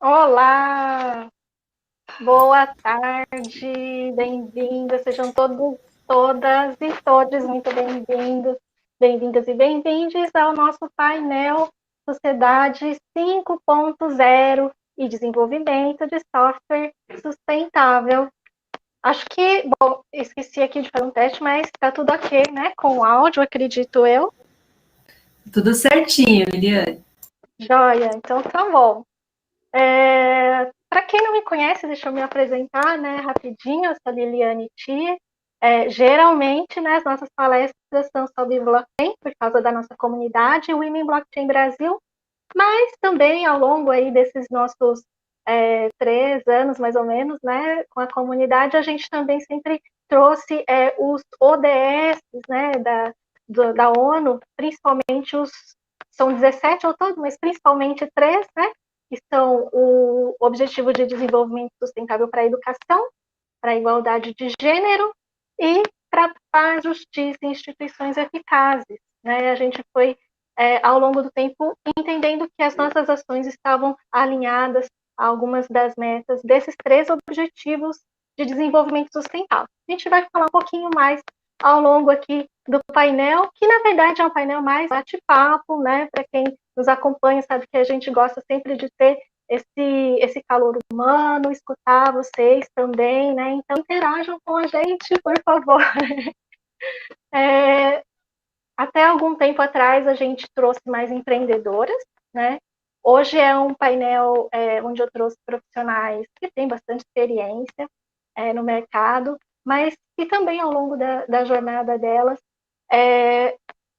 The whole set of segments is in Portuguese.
Olá, boa tarde, bem-vindas, sejam todos, todas e todos muito bem-vindos, bem-vindas e bem-vindos ao nosso painel Sociedade 5.0 e Desenvolvimento de Software Sustentável. Acho que, bom, esqueci aqui de fazer um teste, mas está tudo ok, né? Com o áudio, acredito eu. Tudo certinho, Liliane. Joia, então tá bom. Para quem não me conhece, deixa eu me apresentar, né, rapidinho. Eu sou Liliane Tia. Geralmente, né, as nossas palestras são sobre blockchain, por causa da nossa comunidade, o Women Blockchain Brasil, mas também ao longo aí desses nossos 3 anos, mais ou menos, né, com a comunidade, a gente também sempre trouxe os ODS, né, da ONU, principalmente são 17 ao todo, mas principalmente 3, né, que são o Objetivo de Desenvolvimento Sustentável para a Educação, para a Igualdade de Gênero e para a Justiça e Instituições Eficazes. Né? A gente foi, ao longo do tempo, entendendo que as nossas ações estavam alinhadas a algumas das metas desses 3 objetivos de desenvolvimento sustentável. A gente vai falar um pouquinho mais ao longo aqui do painel, que na verdade é um painel mais bate-papo, né? Para quem nos acompanha sabe que a gente gosta sempre de ter esse calor humano, escutar vocês também, né? Então interajam com a gente, por favor. Até algum tempo atrás a gente trouxe mais empreendedoras, né? Hoje é um painel onde eu trouxe profissionais que têm bastante experiência no mercado, mas que também ao longo da jornada delas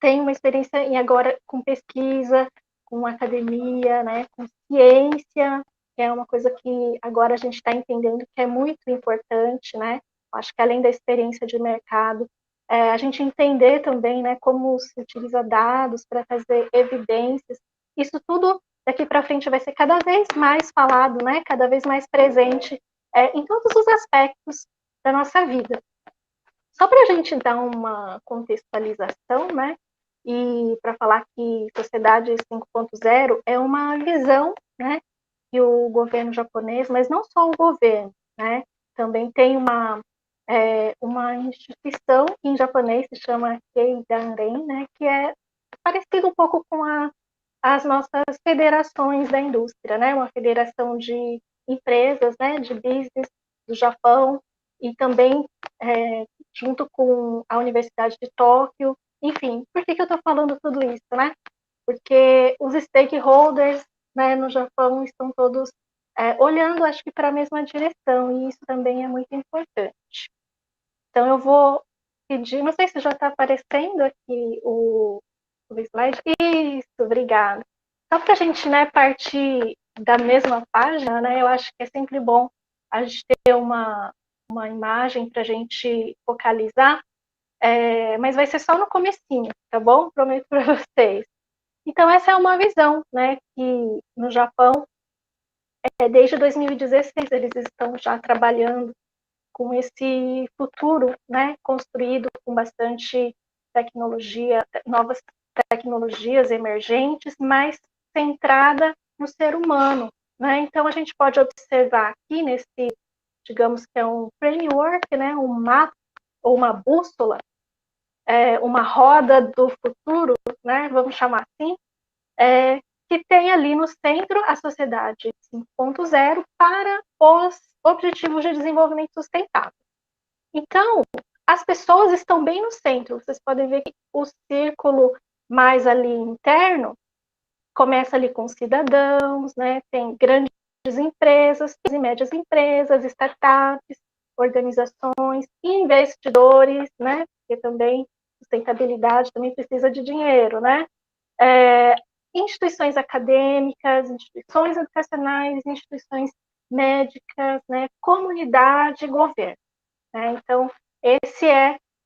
têm uma experiência em agora com pesquisa, com academia, né, com ciência, que é uma coisa que agora a gente está entendendo que é muito importante, né? Acho que além da experiência de mercado, a gente entender também, né, como se utiliza dados para fazer evidências. Isso tudo daqui para frente vai ser cada vez mais falado, né, cada vez mais presente em todos os aspectos da nossa vida. Só para a gente dar uma contextualização, né, e para falar que Sociedade 5.0 é uma visão, né, que o governo japonês, mas não só o governo, né, também tem uma instituição que em japonês se chama Keidanren, né, que é parecido um pouco com as nossas federações da indústria, né, uma federação de empresas, né, de business do Japão, e também junto com a Universidade de Tóquio. Enfim, por que eu estou falando tudo isso, né? Porque os stakeholders, né, no Japão estão todos olhando, acho que, para a mesma direção, e isso também é muito importante. Então, eu vou pedir, não sei se já está aparecendo aqui o slide. Isso, obrigada. Só para a gente, né, partir da mesma página, né, eu acho que é sempre bom a gente ter uma imagem para a gente focalizar, mas vai ser só no comecinho, tá bom? Prometo para vocês. Então, essa é uma visão, né, que no Japão, desde 2016, eles estão já trabalhando com esse futuro, né, construído com bastante tecnologia, novas tecnologias emergentes, mas centrada no ser humano, né? Então a gente pode observar aqui nesse, digamos que é um framework, né, um mapa ou uma bússola, uma roda do futuro, né, vamos chamar assim, que tem ali no centro a sociedade 5.0 para os Objetivos de Desenvolvimento Sustentável. Então, as pessoas estão bem no centro. Vocês podem ver que o círculo mais ali interno começa ali com cidadãos, né? Tem grandes empresas e médias empresas, startups, organizações, investidores, né? Porque também sustentabilidade também precisa de dinheiro, né? Instituições acadêmicas, instituições educacionais, instituições médicas, né? Comunidade, governo. Né? Então,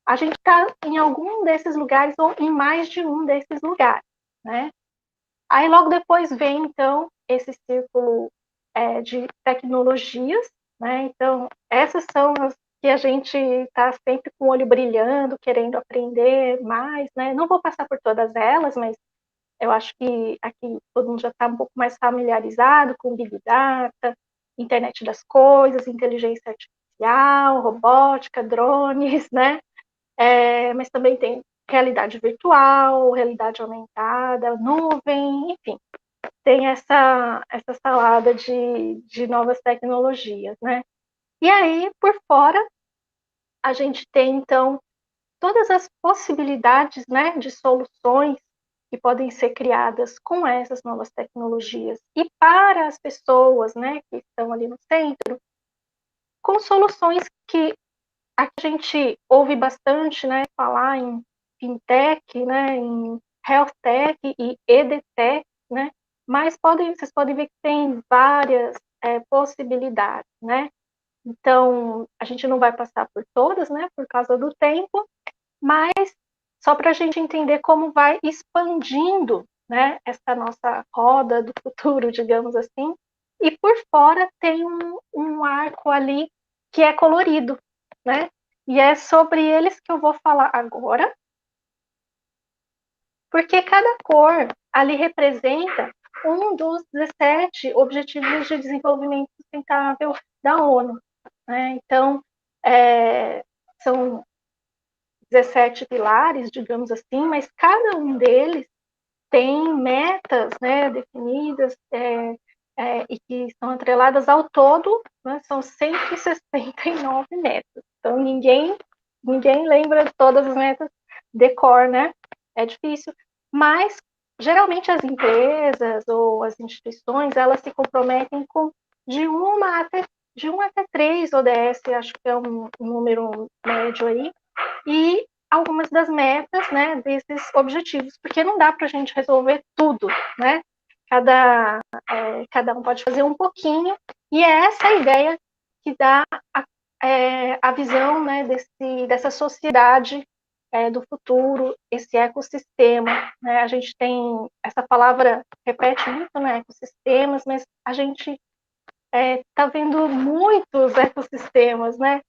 a gente está em algum desses lugares ou em mais de um desses lugares, né? Aí logo depois vem, então, esse círculo de tecnologias, né? Então, essas são as que a gente está sempre com o olho brilhando, querendo aprender mais, né? Não vou passar por todas elas, mas Eu acho que aqui todo mundo já está um pouco mais familiarizado com Big Data, internet das coisas, inteligência artificial, robótica, drones, né? Mas também tem realidade virtual, realidade aumentada, nuvem, enfim, tem essa salada de novas tecnologias, né? E aí, por fora, a gente tem, então, todas as possibilidades, né, de soluções que podem ser criadas com essas novas tecnologias e para as pessoas, né, que estão ali no centro, com soluções que a gente ouve bastante, né, falar em fintech, né, em health tech e edtech, né, mas vocês podem ver que tem várias possibilidades, né. Então, a gente não vai passar por todas, né, por causa do tempo, mas só para a gente entender como vai expandindo, né, essa nossa roda do futuro, digamos assim, e por fora tem um arco ali que é colorido, né, e é sobre eles que eu vou falar agora, porque cada cor ali representa um dos 17 Objetivos de Desenvolvimento Sustentável da ONU, né, então, são 17 pilares, digamos assim, mas cada um deles tem metas, né, definidas e que estão atreladas ao todo, né, são 169 metas. Então, ninguém lembra de todas as metas de cor, né? É difícil, mas geralmente as empresas ou as instituições, elas se comprometem com de um até 3 ODS, acho que é um número médio aí, e algumas das metas, né, desses objetivos, porque não dá para a gente resolver tudo, né? Cada um pode fazer um pouquinho, e é essa a ideia que dá a visão, né, dessa sociedade do futuro, esse ecossistema, né? A gente tem essa palavra repete muito, né, ecossistemas, mas a gente está vendo muitos ecossistemas, né?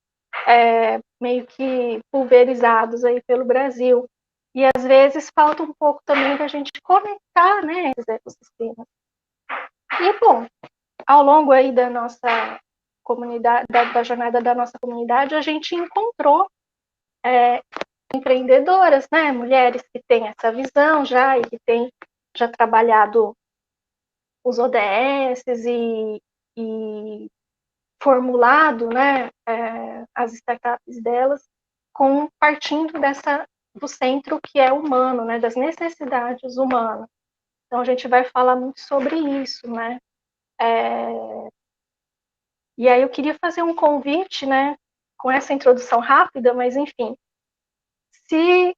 Meio que pulverizados aí pelo Brasil. E às vezes falta um pouco também da gente conectar, né, esses ecossistemas. E, bom, ao longo aí da nossa comunidade, da jornada da nossa comunidade, a gente encontrou empreendedoras, né, mulheres que têm essa visão já e que têm já trabalhado os ODS e formulado, né, as startups delas partindo do centro que é humano, né, das necessidades humanas. Então a gente vai falar muito sobre isso, né? E aí eu queria fazer um convite, né, com essa introdução rápida, mas enfim, se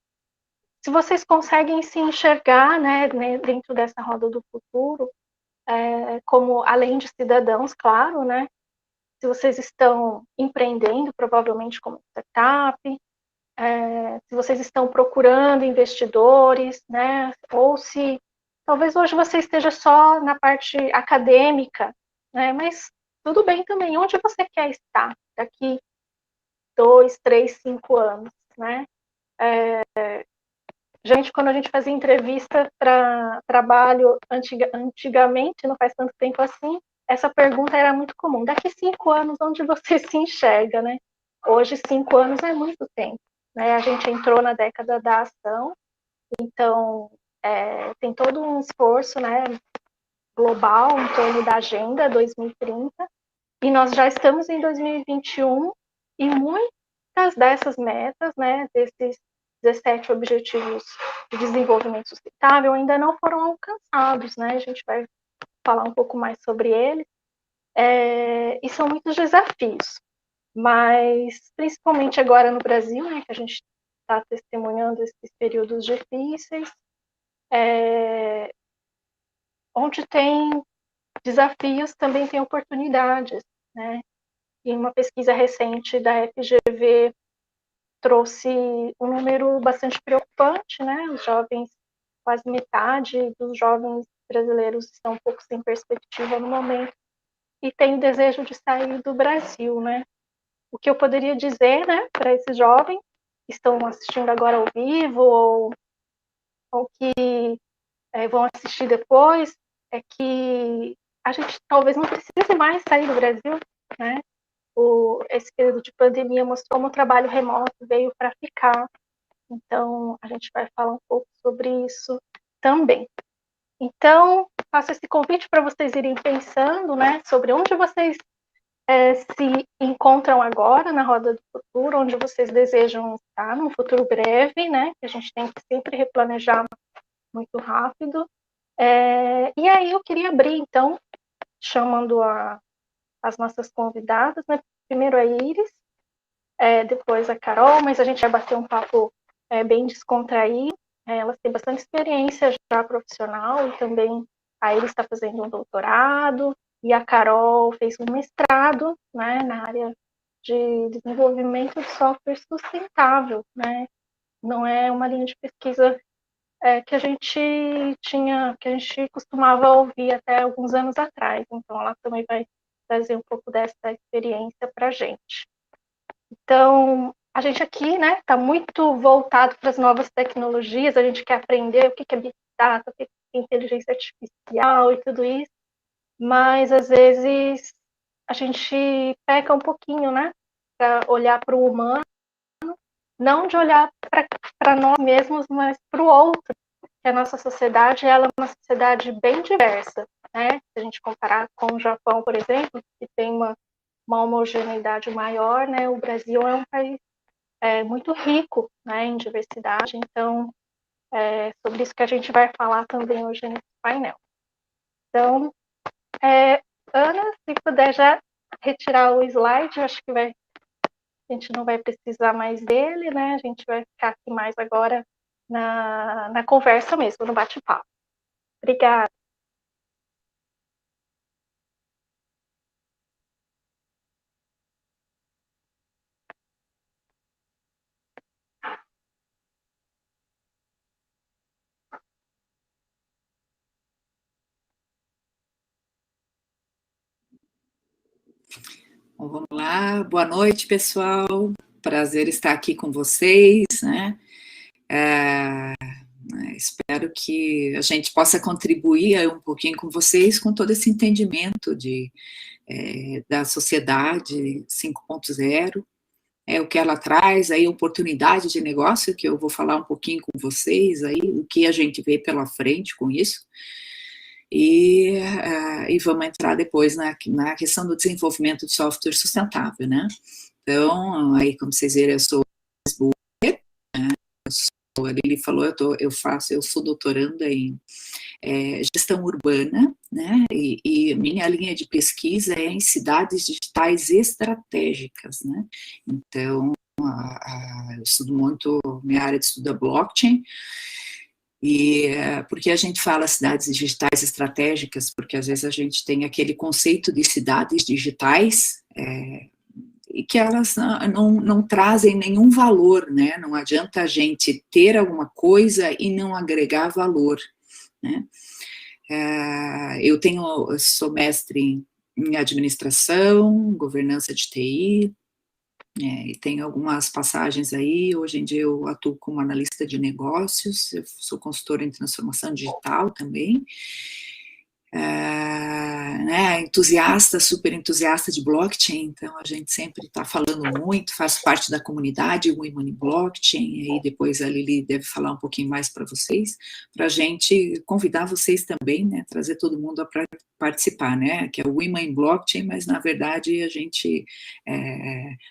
vocês conseguem se enxergar, né, dentro dessa roda do futuro, como além de cidadãos, claro, né? Se vocês estão empreendendo, provavelmente como startup, se vocês estão procurando investidores, né? Ou se talvez hoje você esteja só na parte acadêmica, né? Mas tudo bem também. Onde você quer estar daqui 2, 3, 5 anos, né? Gente, quando a gente fazia entrevista para trabalho antigamente, não faz tanto tempo assim, essa pergunta era muito comum. Daqui 5 anos, onde você se enxerga, né? Hoje, 5 anos é muito tempo, né? A gente entrou na década da ação, então tem todo um esforço, né, global em torno da Agenda 2030, e nós já estamos em 2021 e muitas dessas metas, né, desses 17 Objetivos de Desenvolvimento Sustentável ainda não foram alcançados, né? A gente vai falar um pouco mais sobre eles, e são muitos desafios, mas principalmente agora no Brasil, né, que a gente está testemunhando esses períodos difíceis, onde tem desafios, também tem oportunidades, né? E uma pesquisa recente da FGV trouxe um número bastante preocupante, né? Os jovens, quase metade dos jovens brasileiros estão um pouco sem perspectiva no momento e têm o desejo de sair do Brasil, né? O que eu poderia dizer, né, para esses jovens que estão assistindo agora ao vivo ou que vão assistir depois, é que a gente talvez não precise mais sair do Brasil, né? Esse período de pandemia mostrou como o trabalho remoto veio para ficar. Então, a gente vai falar um pouco sobre isso também. Então, faço esse convite para vocês irem pensando, né, sobre onde vocês se encontram agora na roda do futuro, onde vocês desejam estar num futuro breve, né, que a gente tem que sempre replanejar muito rápido. E aí eu queria abrir, então, chamando as nossas convidadas, né, primeiro a Iris, depois a Carol, mas a gente vai bater um papo bem descontraído. Elas têm bastante experiência já profissional e também a Iris está fazendo um doutorado e a Carol fez um mestrado, né, na área de desenvolvimento de software sustentável, né? Não é uma linha de pesquisa que a gente costumava ouvir até alguns anos atrás. Então, ela também vai trazer um pouco dessa experiência para a gente. Então, a gente aqui, né, está muito voltado para as novas tecnologias, a gente quer aprender o que é Big Data, o que é inteligência artificial e tudo isso, mas às vezes a gente peca um pouquinho, né, para olhar para o humano, não de olhar para nós mesmos, mas para o outro, que a nossa sociedade ela é uma sociedade bem diversa, né, se a gente comparar com o Japão, por exemplo, que tem uma homogeneidade maior, né, o Brasil é um país muito rico, né, em diversidade, então sobre isso que a gente vai falar também hoje nesse painel. Então, Ana, se puder já retirar o slide, acho que a gente não vai precisar mais dele, né, a gente vai ficar aqui mais agora na conversa mesmo, no bate-papo. Obrigada. Bom, vamos lá, boa noite, pessoal, prazer estar aqui com vocês, né, espero que a gente possa contribuir um pouquinho com vocês, com todo esse entendimento da sociedade 5.0, o que ela traz, aí oportunidade de negócio, que eu vou falar um pouquinho com vocês, aí o que a gente vê pela frente com isso, e vamos entrar depois na questão do desenvolvimento de software sustentável, né? Então, aí como vocês viram, eu sou a Lili falou, eu sou doutoranda em gestão urbana, né, e minha linha de pesquisa é em cidades digitais estratégicas, né, então eu estudo muito, minha área de estudo é blockchain, e porque a gente fala cidades digitais estratégicas, porque às vezes a gente tem aquele conceito de cidades digitais, e que elas não trazem nenhum valor, né? Não adianta a gente ter alguma coisa e não agregar valor, né? Eu sou mestre em administração, governança de TI, e tenho algumas passagens aí. Hoje em dia eu atuo como analista de negócios, eu sou consultora em transformação digital também, entusiasta, super entusiasta de blockchain, então a gente sempre está falando muito, faço parte da comunidade Women in Blockchain, e aí depois a Lili deve falar um pouquinho mais para vocês, para a gente convidar vocês também, né, trazer todo mundo para participar, né, que é o Women in Blockchain, mas na verdade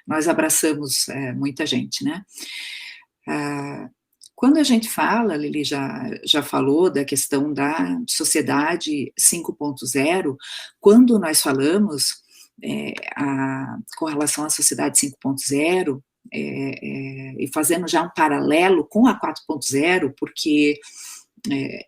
nós abraçamos muita gente, né. Quando a gente fala, a Lili já falou da questão da sociedade 5.0, quando nós falamos com relação à sociedade 5.0, e fazendo já um paralelo com a 4.0, porque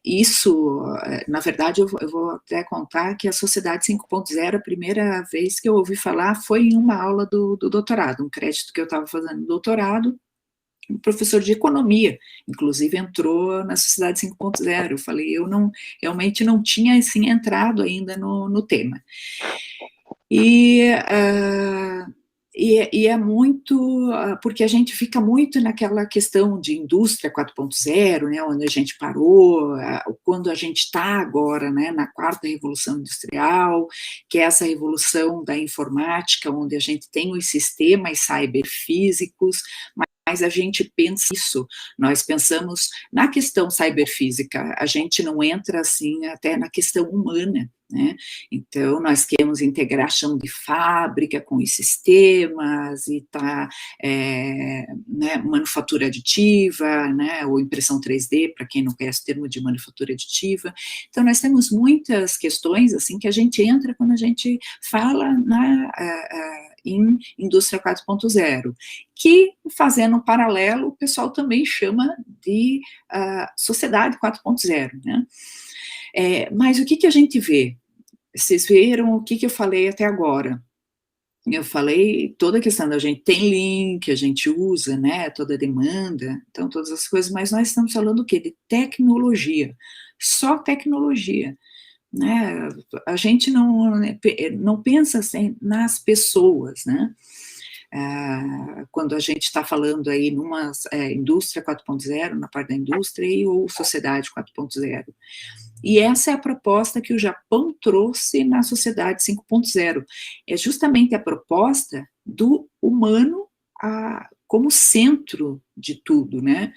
isso, na verdade, eu vou até contar que a sociedade 5.0, a primeira vez que eu ouvi falar foi em uma aula do doutorado, um crédito que eu estava fazendo no doutorado, um professor de economia, inclusive entrou na Sociedade 5.0, eu falei, eu realmente não tinha, assim, entrado ainda no tema. E E é muito, porque a gente fica muito naquela questão de indústria 4.0, né, onde a gente parou, quando a gente está agora, né, na quarta revolução industrial, que é essa revolução da informática, onde a gente tem os sistemas cyberfísicos, mas a gente pensa isso, nós pensamos na questão cyberfísica, a gente não entra assim até na questão humana, né? Então nós queremos integração de fábrica com os sistemas e né, manufatura aditiva, né, ou impressão 3D, para quem não conhece o termo de manufatura aditiva. Então nós temos muitas questões assim que a gente entra quando a gente fala em indústria 4.0, que, fazendo um paralelo, o pessoal também chama de sociedade 4.0, né? Mas o que a gente vê? Vocês viram o que eu falei até agora? Eu falei toda a questão da gente tem link, a gente usa, né, toda a demanda, então todas as coisas, mas nós estamos falando o quê? De tecnologia, só tecnologia, né? A gente não pensa assim nas pessoas, né? Quando a gente está falando aí numa indústria 4.0, na parte da indústria, ou sociedade 4.0. E essa é a proposta que o Japão trouxe na sociedade 5.0. É justamente a proposta do humano como centro de tudo, né?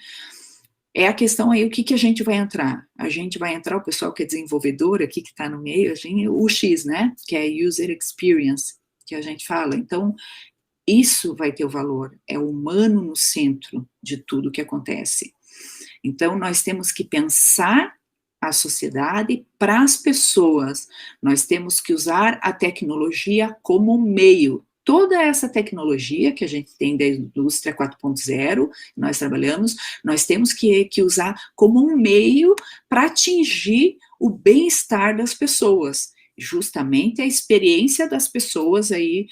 É a questão aí, o que a gente vai entrar? A gente vai entrar, o pessoal que é desenvolvedor aqui, que está no meio, o X, né? Que é User Experience, que a gente fala. Então, isso vai ter o valor, é o humano no centro de tudo que acontece. Então, nós temos que pensar a sociedade para as pessoas, nós temos que usar a tecnologia como meio. Toda essa tecnologia que a gente tem da indústria 4.0, nós trabalhamos, nós temos que usar como um meio para atingir o bem-estar das pessoas, justamente a experiência das pessoas aí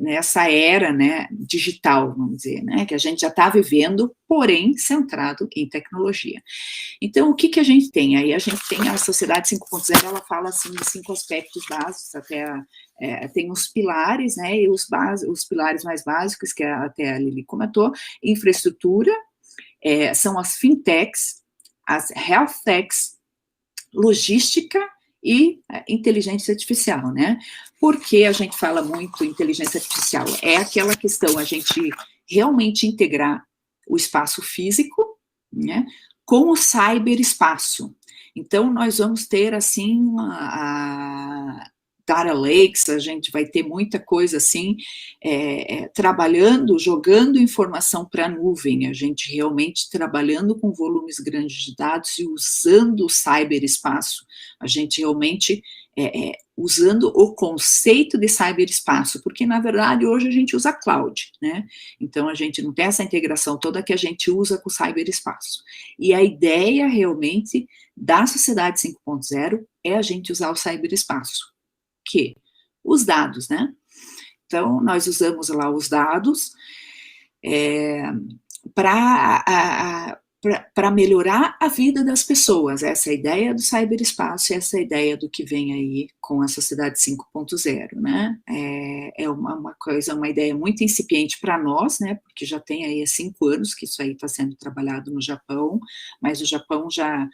nessa era, né, digital, vamos dizer, né, que a gente já está vivendo, porém centrado em tecnologia. Então, o que a gente tem? Aí a gente tem a sociedade 5.0, ela fala assim de 5 aspectos básicos, tem os pilares, né, e os pilares mais básicos, que até a Lili comentou, infraestrutura, são as fintechs, as health techs, logística e inteligência artificial, né? Por que a gente fala muito inteligência artificial? É aquela questão, a gente realmente integrar o espaço físico, né, com o cyberespaço. Então, nós vamos ter, assim, data lakes, a gente vai ter muita coisa assim, trabalhando, jogando informação para a nuvem, a gente realmente trabalhando com volumes grandes de dados e usando o cyberespaço, a gente realmente usando o conceito de cyberespaço, porque na verdade hoje a gente usa cloud, né? Então a gente não tem essa integração toda que a gente usa com o cyberespaço. E a ideia realmente da sociedade 5.0 é a gente usar o cyberespaço. Que? Os dados, né? Então, nós usamos lá os dados para melhorar a vida das pessoas. Essa é a ideia do cyberespaço, essa é a ideia do que vem aí com a sociedade 5.0, né? É uma ideia muito incipiente para nós, né? Porque já tem aí 5 anos que isso aí está sendo trabalhado no Japão, mas o Japão já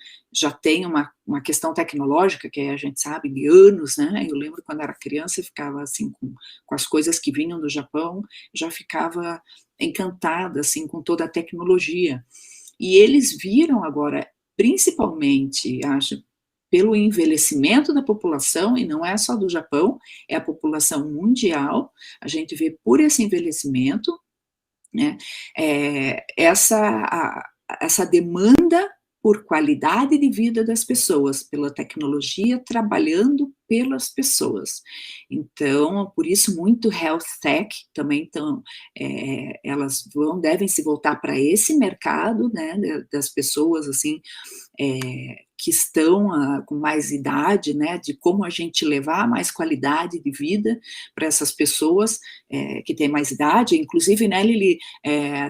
tem uma questão tecnológica, que a gente sabe, de anos, né? Eu lembro quando era criança, eu ficava assim com as coisas que vinham do Japão, já ficava encantada, assim, com toda a tecnologia. E eles viram agora, principalmente, acho, pelo envelhecimento da população, e não é só do Japão, é a população mundial, a gente vê por esse envelhecimento, né, essa demanda por qualidade de vida das pessoas, pela tecnologia trabalhando pelas pessoas. Então, por isso, muito health tech também elas devem se voltar para esse mercado, né, das pessoas, assim, que estão com mais idade, né, de como a gente levar mais qualidade de vida para essas pessoas que têm mais idade, inclusive, né, Lili,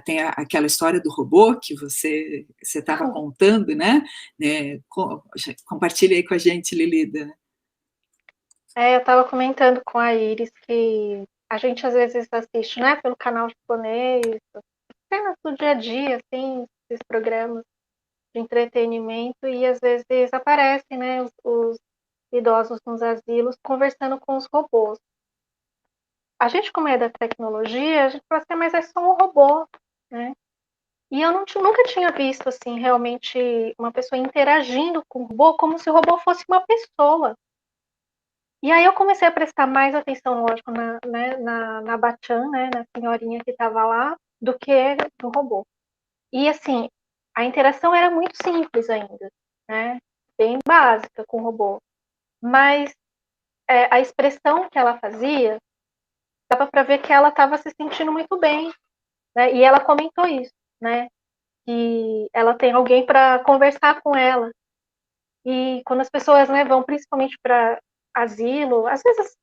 tem aquela história do robô que você estava contando, né, compartilha aí com a gente, Lili. Eu estava comentando com a Iris que a gente às vezes assiste, né, pelo canal japonês, cenas do dia a dia, assim, esses programas de entretenimento, e às vezes aparecem, né, os idosos nos asilos conversando com os robôs. A gente, como é da tecnologia, a gente fala assim, mas é só um robô, né? E eu nunca tinha visto, assim, realmente uma pessoa interagindo com o robô como se o robô fosse uma pessoa. E aí eu comecei a prestar mais atenção, lógico, na Bachan, né, na senhorinha que estava lá, do que no robô. E, assim, a interação era muito simples ainda, né? Bem básica com o robô. Mas a expressão que ela fazia, dava para ver que ela estava se sentindo muito bem, né? E ela comentou isso, né? Que ela tem alguém para conversar com ela. E quando as pessoas, né, vão principalmente para asilo, às vezes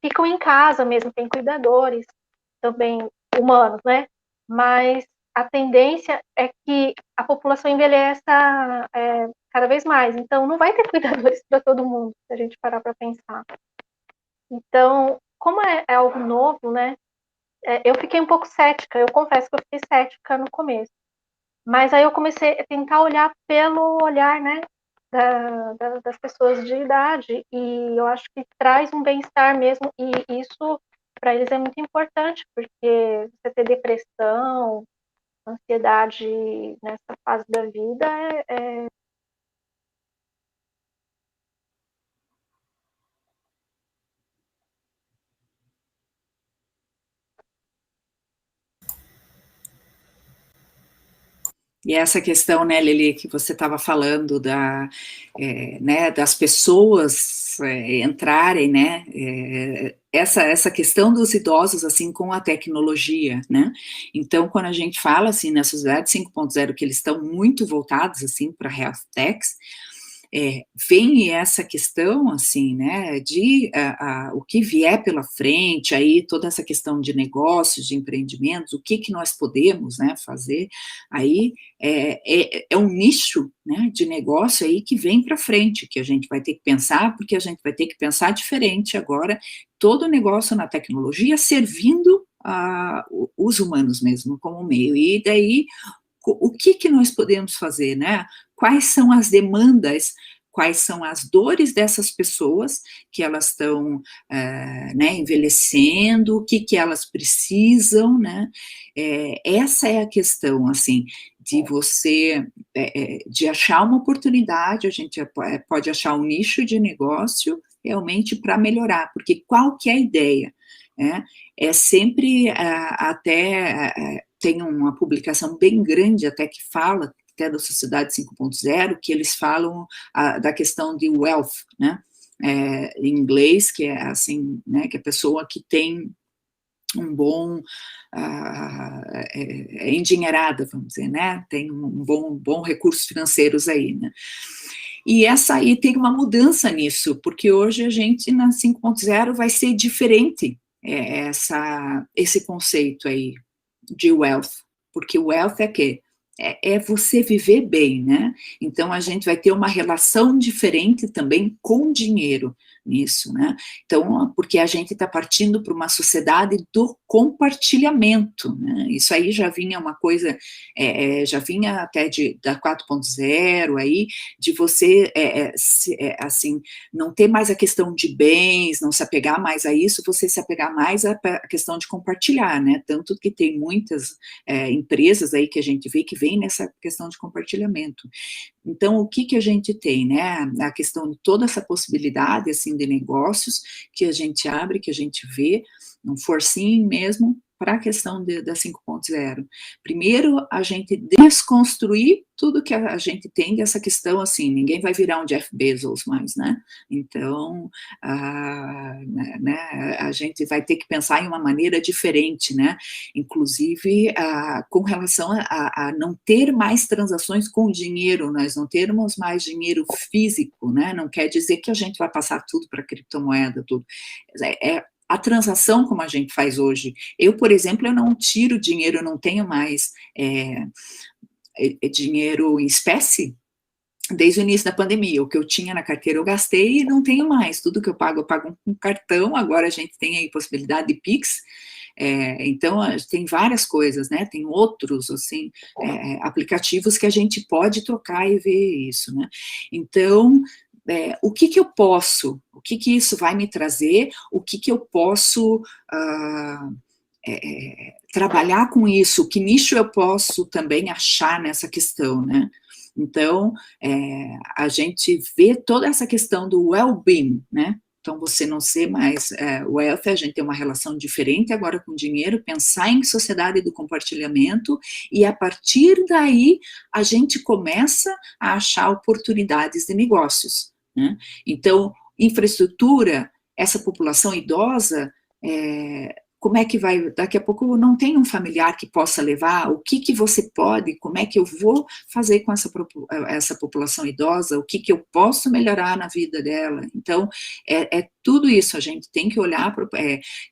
ficam em casa mesmo, tem cuidadores também humanos, né? Mas a tendência é que a população envelheça cada vez mais. Então, não vai ter cuidadores para todo mundo, se a gente parar para pensar. Então, como é algo novo, né? Eu fiquei um pouco cética. Eu confesso que eu fiquei cética no começo. Mas aí eu comecei a tentar olhar pelo olhar, né? Das pessoas de idade, e eu acho que traz um bem-estar mesmo, e isso para eles é muito importante, porque você ter depressão, ansiedade nessa fase da vida E essa questão, né, Lili, que você estava falando né, das pessoas entrarem, né, essa questão dos idosos, assim, com a tecnologia, né, então, quando a gente fala, assim, na sociedade 5.0, que eles estão muito voltados, assim, para health techs, vem essa questão, assim, né, de o que vier pela frente, aí toda essa questão de negócios, de empreendimentos, o que nós podemos, né, fazer, aí é um nicho, né, de negócio aí que vem para frente, que a gente vai ter que pensar, porque a gente vai ter que pensar diferente agora, todo o negócio na tecnologia servindo os humanos mesmo, como meio, e daí o que nós podemos fazer, né? Quais são as demandas, quais são as dores dessas pessoas que elas estão né, envelhecendo, o que elas precisam, né? Essa é a questão, assim, de você, de achar uma oportunidade, a gente pode achar um nicho de negócio realmente para melhorar, porque qual que é a ideia? É sempre até tem uma publicação bem grande até que fala, até da Sociedade 5.0, que eles falam da questão de wealth, né, em inglês, que é assim, né, que é a pessoa que tem um bom, endinheirada, vamos dizer, né, tem um bom recursos financeiros aí, né. E essa aí tem uma mudança nisso, porque hoje a gente na 5.0 vai ser diferente esse conceito aí de wealth, porque wealth é quê? É você viver bem, né? Então, a gente vai ter uma relação diferente também com dinheiro nisso, né? Então, porque a gente está partindo para uma sociedade do compartilhamento, né? Isso aí já vinha uma coisa, já vinha até da 4.0 aí, de você, assim, não ter mais a questão de bens, não se apegar mais a isso, você se apegar mais à questão de compartilhar, né? Tanto que tem muitas empresas aí que a gente vê que vem nessa questão de compartilhamento. Então, o que a gente tem, né? A questão de toda essa possibilidade, assim, de negócios que a gente abre, que a gente vê, um forcinho mesmo, para a questão da 5.0. Primeiro, a gente desconstruir tudo que a gente tem dessa questão, assim, ninguém vai virar um Jeff Bezos mais, né? Então, né, a gente vai ter que pensar em uma maneira diferente, né? Inclusive, com relação a não ter mais transações com dinheiro, nós não termos mais dinheiro físico, né? Não quer dizer que a gente vai passar tudo para criptomoeda, tudo. A transação como a gente faz hoje. Eu, por exemplo, eu não tiro dinheiro, eu não tenho mais dinheiro em espécie, desde o início da pandemia. O que eu tinha na carteira eu gastei e não tenho mais. Tudo que eu pago com cartão. Agora a gente tem aí possibilidade de Pix. Então, tem várias coisas, né? Tem outros, assim, aplicativos que a gente pode trocar e ver isso, né? Então, o que eu posso, o que isso vai me trazer, o que eu posso trabalhar com isso, que nicho eu posso também achar nessa questão, né? Então, a gente vê toda essa questão do well-being, né? Então, você não ser mais wealth, a gente tem uma relação diferente agora com o dinheiro, pensar em sociedade do compartilhamento, e a partir daí, a gente começa a achar oportunidades de negócios, né? Então, infraestrutura, essa população idosa, como é que vai, daqui a pouco não tem um familiar que possa levar, o que você pode, como é que eu vou fazer com essa população idosa, o que eu posso melhorar na vida dela. Então, tudo isso, a gente tem que olhar para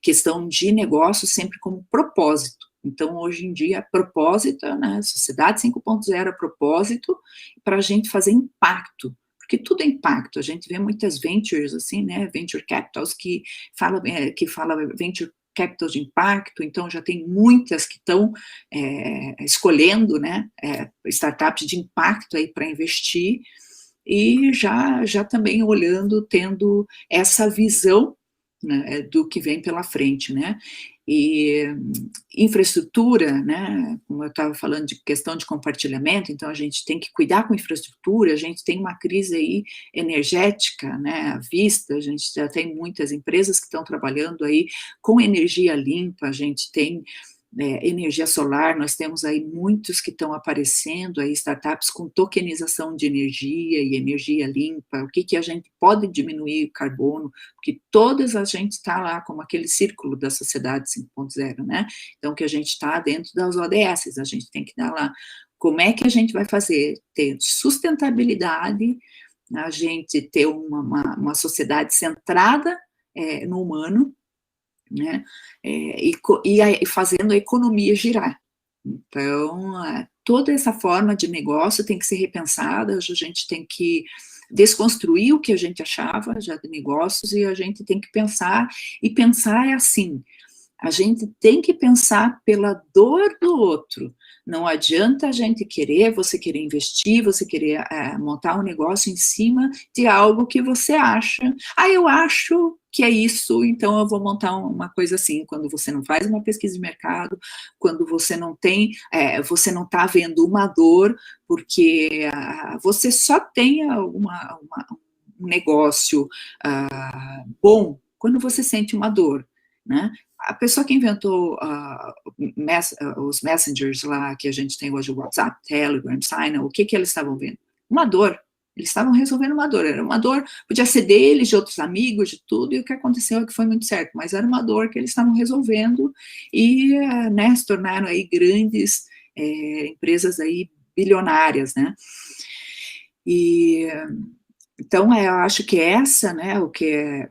questão de negócio sempre como propósito. Então, hoje em dia, propósito, né, Sociedade 5.0 propósito, para a gente fazer impacto, porque tudo é impacto. A gente vê muitas ventures, assim, né, venture capitals, que fala venture capital de impacto, então já tem muitas que estão escolhendo, né, startups de impacto aí para investir, e já também olhando, tendo essa visão, né, do que vem pela frente, né? E infraestrutura, né, como eu estava falando de questão de compartilhamento, então a gente tem que cuidar com infraestrutura, a gente tem uma crise aí energética, né, à vista, a gente já tem muitas empresas que estão trabalhando aí com energia limpa, a gente tem energia solar, nós temos aí muitos que estão aparecendo, aí startups com tokenização de energia e energia limpa, o que a gente pode diminuir o carbono, porque todas a gente está lá como aquele círculo da sociedade 5.0, né? Então, que a gente está dentro das ODS, a gente tem que dar lá, como é que a gente vai fazer? Ter sustentabilidade, a gente ter uma sociedade centrada no humano, né, e fazendo a economia girar. Então, toda essa forma de negócio tem que ser repensada, a gente tem que desconstruir o que a gente achava já de negócios, e a gente tem que pensar, e pensar é assim, a gente tem que pensar pela dor do outro. Não adianta a gente você querer investir, você querer montar um negócio em cima de algo que você acha. Eu acho que é isso, então eu vou montar uma coisa assim. Quando você não faz uma pesquisa de mercado, quando você não tem, você não está vendo uma dor, porque você só tem um negócio bom quando você sente uma dor, né? A pessoa que inventou os messengers lá, que a gente tem hoje, o WhatsApp, Telegram, Signal, o que eles estavam vendo? Uma dor. Eles estavam resolvendo uma dor. Era uma dor, podia ser deles, de outros amigos, de tudo, e o que aconteceu é que foi muito certo, mas era uma dor que eles estavam resolvendo, e né, se tornaram aí grandes empresas aí bilionárias, né? E então, eu acho que essa, né, o que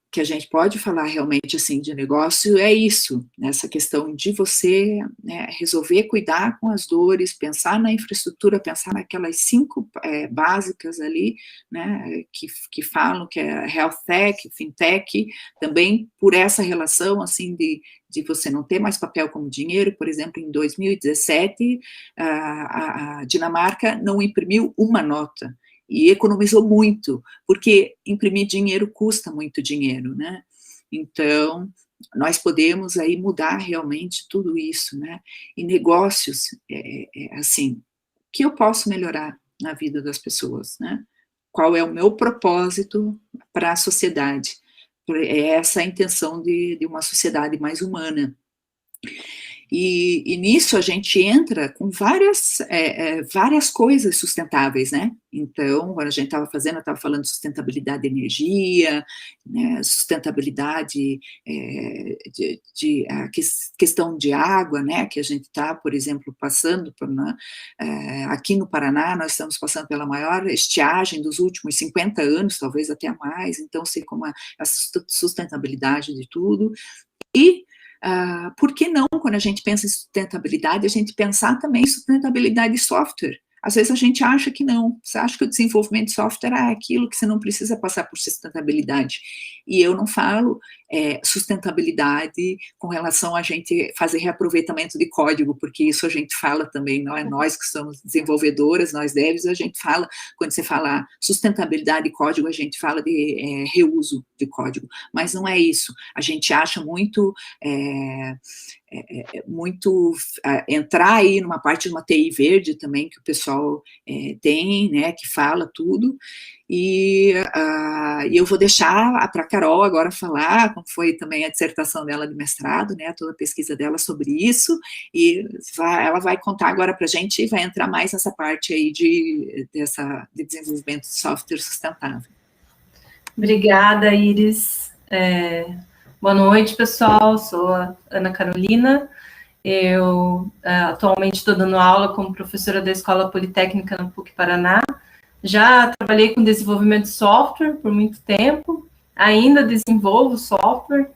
que a gente pode falar realmente assim de negócio é isso, nessa questão de você, né, resolver cuidar com as dores, pensar na infraestrutura, pensar naquelas 5 básicas ali, né, que falam que é health tech, fintech, também por essa relação assim de você não ter mais papel como dinheiro. Por exemplo, em 2017, a Dinamarca não imprimiu uma nota, e economizou muito, porque imprimir dinheiro custa muito dinheiro, né? Então, nós podemos aí mudar realmente tudo isso, né? E negócios, assim, o que eu posso melhorar na vida das pessoas, né? Qual é o meu propósito para a sociedade? É essa a intenção de uma sociedade mais humana. E nisso a gente entra com várias coisas sustentáveis, né? Então, quando a gente estava fazendo, eu estava falando de sustentabilidade de energia, né, sustentabilidade questão de água, né? Que a gente está, por exemplo, passando aqui no Paraná, nós estamos passando pela maior estiagem dos últimos 50 anos, talvez até mais. Então, sei como a sustentabilidade de tudo. E por que não, quando a gente pensa em sustentabilidade, a gente pensar também em sustentabilidade de software? Às vezes a gente acha que não, você acha que o desenvolvimento de software é aquilo que você não precisa passar por sustentabilidade. E eu não falo sustentabilidade com relação a gente fazer reaproveitamento de código, porque isso a gente fala também, não é nós que somos desenvolvedoras, nós devs, a gente fala, quando você fala sustentabilidade de código, a gente fala de reuso de código, mas não é isso. A gente acha muito entrar aí numa parte de uma TI verde também, que o pessoal tem, né, que fala tudo, e eu vou deixar para a Carol agora falar, como foi também a dissertação dela de mestrado, né, toda a pesquisa dela sobre isso, e ela vai contar agora para a gente e vai entrar mais nessa parte aí de desenvolvimento de software sustentável. Obrigada, Iris. Boa noite, pessoal, sou a Ana Carolina, eu atualmente estou dando aula como professora da Escola Politécnica na PUC Paraná, já trabalhei com desenvolvimento de software por muito tempo, ainda desenvolvo software,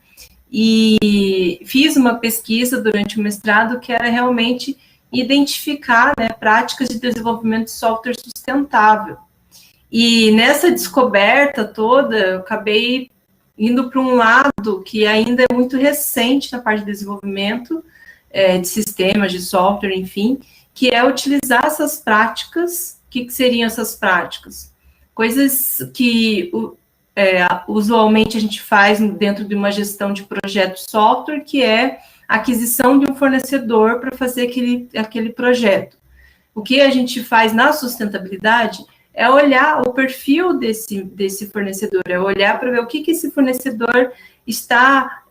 e fiz uma pesquisa durante o mestrado que era realmente identificar, né, práticas de desenvolvimento de software sustentável. E nessa descoberta toda, eu acabei indo para um lado que ainda é muito recente na parte de desenvolvimento de sistemas, de software, enfim, que é utilizar essas práticas. O que seriam essas práticas? Coisas que usualmente a gente faz dentro de uma gestão de projeto software, que é a aquisição de um fornecedor para fazer aquele projeto. O que a gente faz na sustentabilidade é olhar o perfil desse fornecedor, é olhar para ver o que esse fornecedor está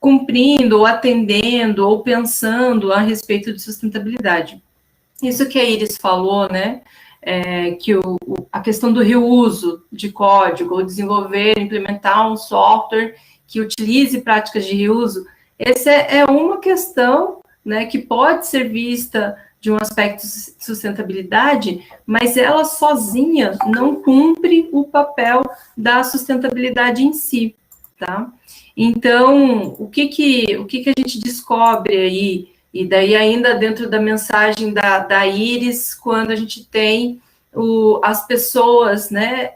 cumprindo, ou atendendo, ou pensando a respeito de sustentabilidade. Isso que a Iris falou, né, que a questão do reuso de código, ou desenvolver, implementar um software que utilize práticas de reuso, essa é uma questão, né, que pode ser vista de um aspecto de sustentabilidade, mas ela sozinha não cumpre o papel da sustentabilidade em si, tá? Então, o que a gente descobre aí, e daí ainda dentro da mensagem da Iris, quando a gente tem as pessoas, né,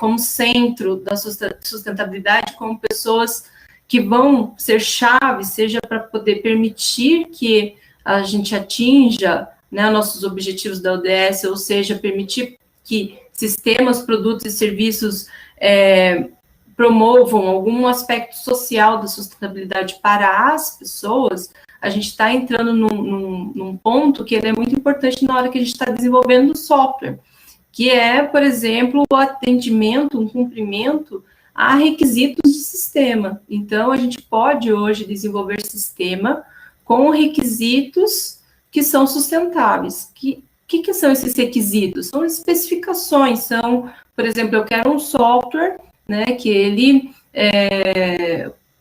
como centro da sustentabilidade, como pessoas que vão ser chaves, seja para poder permitir que a gente atinja, né, nossos objetivos da ODS, ou seja, permitir que sistemas, produtos e serviços promovam algum aspecto social da sustentabilidade para as pessoas, a gente está entrando num ponto que ele é muito importante na hora que a gente está desenvolvendo o software, que é, por exemplo, o atendimento, um cumprimento a requisitos de sistema. Então, a gente pode hoje desenvolver sistema com requisitos que são sustentáveis. Que são esses requisitos? São especificações, são, por exemplo, eu quero um software, né, que ele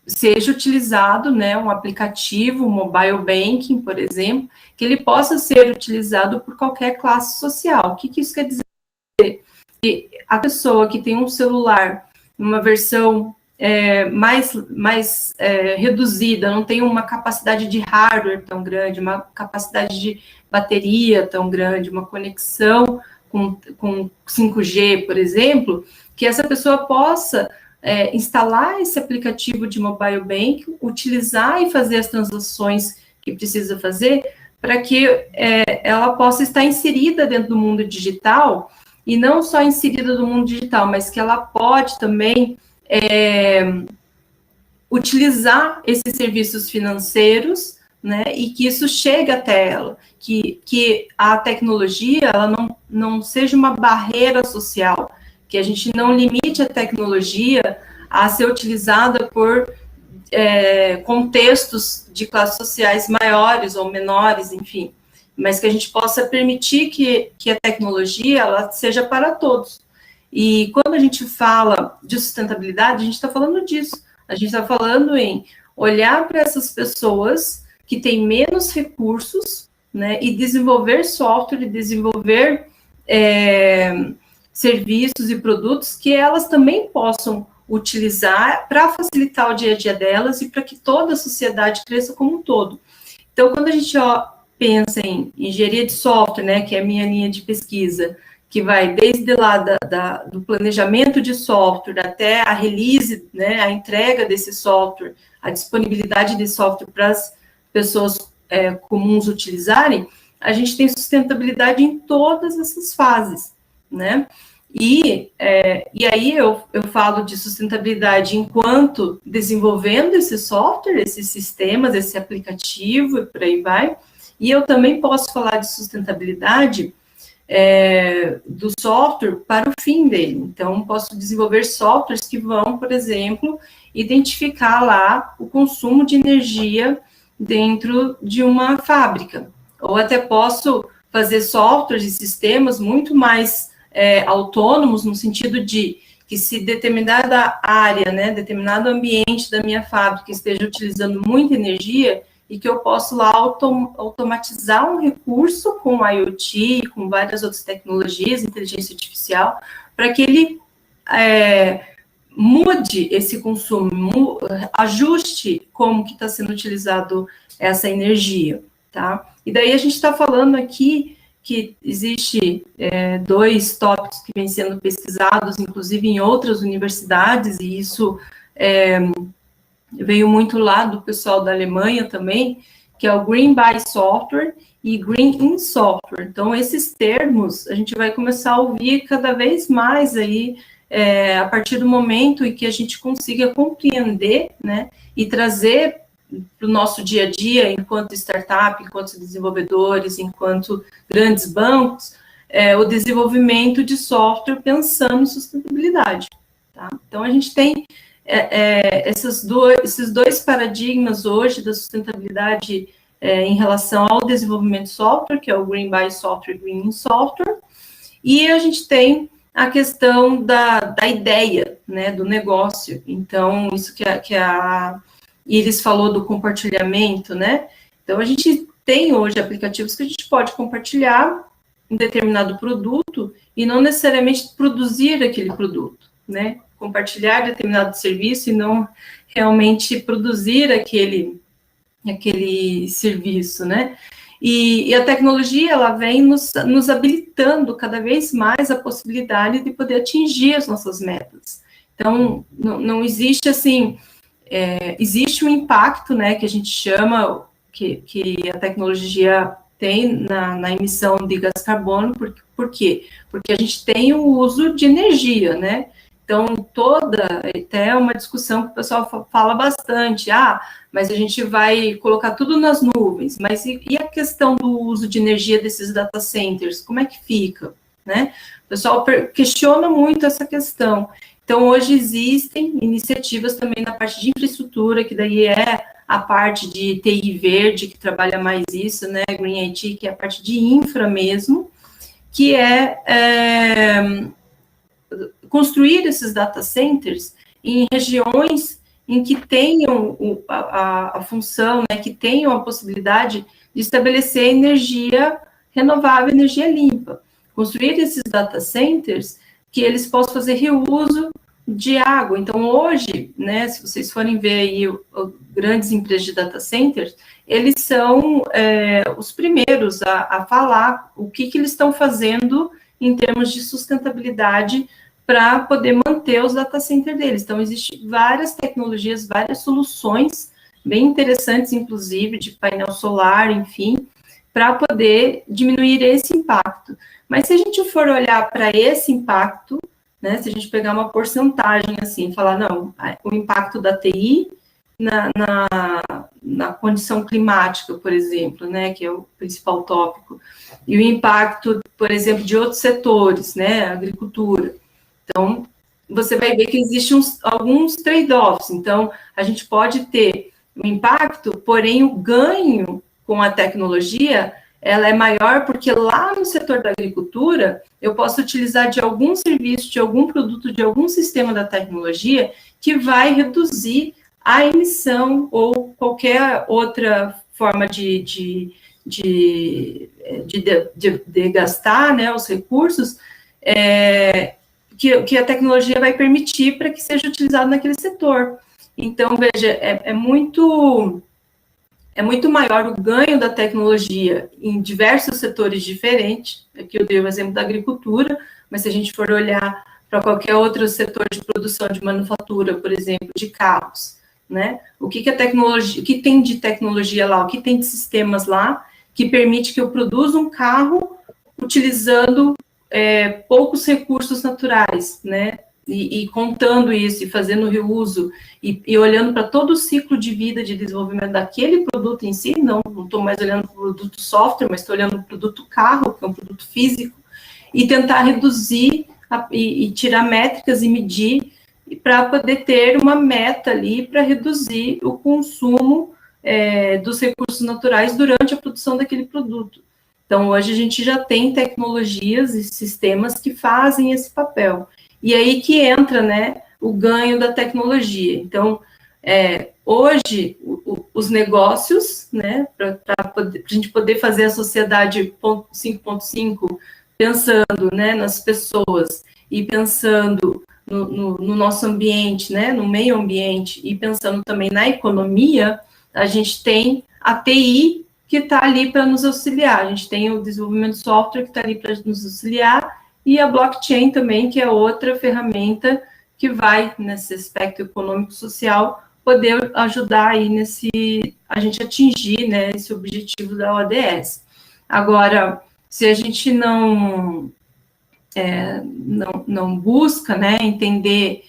seja utilizado, né, um aplicativo, um mobile banking, por exemplo, que ele possa ser utilizado por qualquer classe social. O que isso quer dizer? Que a pessoa que tem um celular, uma versão mais reduzida, não tem uma capacidade de hardware tão grande, uma capacidade de bateria tão grande, uma conexão com 5G, por exemplo, que essa pessoa possa instalar esse aplicativo de mobile bank, utilizar e fazer as transações que precisa fazer, para que ela possa estar inserida dentro do mundo digital, e não só inserida no mundo digital, mas que ela pode também utilizar esses serviços financeiros, né, e que isso chegue até ela, que a tecnologia ela não seja uma barreira social, que a gente não limite a tecnologia a ser utilizada por contextos de classes sociais maiores ou menores, enfim, mas que a gente possa permitir que a tecnologia ela seja para todos. E quando a gente fala de sustentabilidade, a gente está falando disso. A gente está falando em olhar para essas pessoas que têm menos recursos, né, e desenvolver software, e desenvolver serviços e produtos que elas também possam utilizar para facilitar o dia a dia delas e para que toda a sociedade cresça como um todo. Então, quando a gente pensa em engenharia de software, né, que é a minha linha de pesquisa, que vai desde lá do planejamento de software até a release, né, a entrega desse software, a disponibilidade de software para as pessoas comuns utilizarem, a gente tem sustentabilidade em todas essas fases, né? E aí eu falo de sustentabilidade enquanto desenvolvendo esse software, esses sistemas, esse aplicativo e por aí vai. E eu também posso falar de sustentabilidade do software para o fim dele. Então, posso desenvolver softwares que vão, por exemplo, identificar lá o consumo de energia dentro de uma fábrica. Ou até posso fazer softwares e sistemas muito mais autônomos, no sentido de que se determinada área, né, determinado ambiente da minha fábrica esteja utilizando muita energia, e que eu posso lá automatizar um recurso com IoT, com várias outras tecnologias, inteligência artificial, para que ele mude esse consumo, ajuste como que está sendo utilizado essa energia, tá? E daí a gente está falando aqui que existe 2 tópicos que vêm sendo pesquisados, inclusive em outras universidades, e isso veio muito lá do pessoal da Alemanha também, que é o Green by Software e Green in Software. Então, esses termos a gente vai começar a ouvir cada vez mais aí, a partir do momento em que a gente consiga compreender, né, e trazer para o nosso dia a dia, enquanto startup, enquanto desenvolvedores, enquanto grandes bancos, o desenvolvimento de software pensando em sustentabilidade. Tá? Então, a gente tem esses dois paradigmas hoje da sustentabilidade em relação ao desenvolvimento de software, que é o Green by Software, Green in Software, e a gente tem a questão da ideia, né, do negócio. Então, isso que a Iris falou do compartilhamento, né? Então, a gente tem hoje aplicativos que a gente pode compartilhar um determinado produto e não necessariamente produzir aquele produto, né? Compartilhar determinado serviço e não realmente produzir aquele serviço, né? E a tecnologia, ela vem nos habilitando cada vez mais a possibilidade de poder atingir as nossas metas. Então, não existe, assim, existe um impacto, né, que a gente chama, que a tecnologia tem na emissão de gás carbono, por quê? Porque a gente tem o uso de energia, né? Então, até uma discussão que o pessoal fala bastante, mas a gente vai colocar tudo nas nuvens, mas e a questão do uso de energia desses data centers, como é que fica, né? O pessoal questiona muito essa questão. Então, hoje existem iniciativas também na parte de infraestrutura, que daí é a parte de TI verde, que trabalha mais isso, né, Green IT, que é a parte de infra mesmo, que construir esses data centers em regiões em que tenham a função, né, que tenham a possibilidade de estabelecer energia renovável, energia limpa. Construir esses data centers que eles possam fazer reuso de água. Então, hoje, né, se vocês forem ver aí grandes empresas de data centers, eles são os primeiros a falar o que eles estão fazendo em termos de sustentabilidade para poder manter os data centers deles. Então, existem várias tecnologias, várias soluções, bem interessantes, inclusive, de painel solar, enfim, para poder diminuir esse impacto. Mas se a gente for olhar para esse impacto, né, se a gente pegar uma porcentagem assim, falar, não, o impacto da TI na condição climática, por exemplo, né, que é o principal tópico, e o impacto, por exemplo, de outros setores, né, agricultura. Então, você vai ver que existem alguns trade-offs. Então, a gente pode ter um impacto, porém o ganho com a tecnologia, ela é maior porque lá no setor da agricultura, eu posso utilizar de algum serviço, de algum produto, de algum sistema da tecnologia que vai reduzir a emissão ou qualquer outra forma de gastar, né, os recursos, que a tecnologia vai permitir para que seja utilizado naquele setor. Então, veja, é muito é muito maior o ganho da tecnologia em diversos setores diferentes. Aqui eu dei o exemplo da agricultura, mas se a gente for olhar para qualquer outro setor de produção de manufatura, por exemplo, de carros, né? O que a tecnologia, o que tem de tecnologia lá, o que tem de sistemas lá que permite que eu produza um carro utilizando poucos recursos naturais, né? E contando isso, e fazendo reuso, e olhando para todo o ciclo de vida de desenvolvimento daquele produto em si, não estou mais olhando para o produto software, mas estou olhando para o produto carro, que é um produto físico, e tentar reduzir e tirar métricas e medir para poder ter uma meta ali para reduzir o consumo dos recursos naturais durante a produção daquele produto. Então, hoje a gente já tem tecnologias e sistemas que fazem esse papel. E aí que entra, né, o ganho da tecnologia. Então, hoje, os negócios, né, para a gente poder fazer a sociedade 5.5, pensando, né, nas pessoas e pensando no nosso ambiente, né, no meio ambiente, e pensando também na economia, a gente tem a TI que está ali para nos auxiliar. A gente tem o desenvolvimento de software que está ali para nos auxiliar, e a blockchain também, que é outra ferramenta que vai, nesse aspecto econômico-social, poder ajudar aí a gente atingir, né, esse objetivo da ODS. Agora, se a gente não busca, né, entender,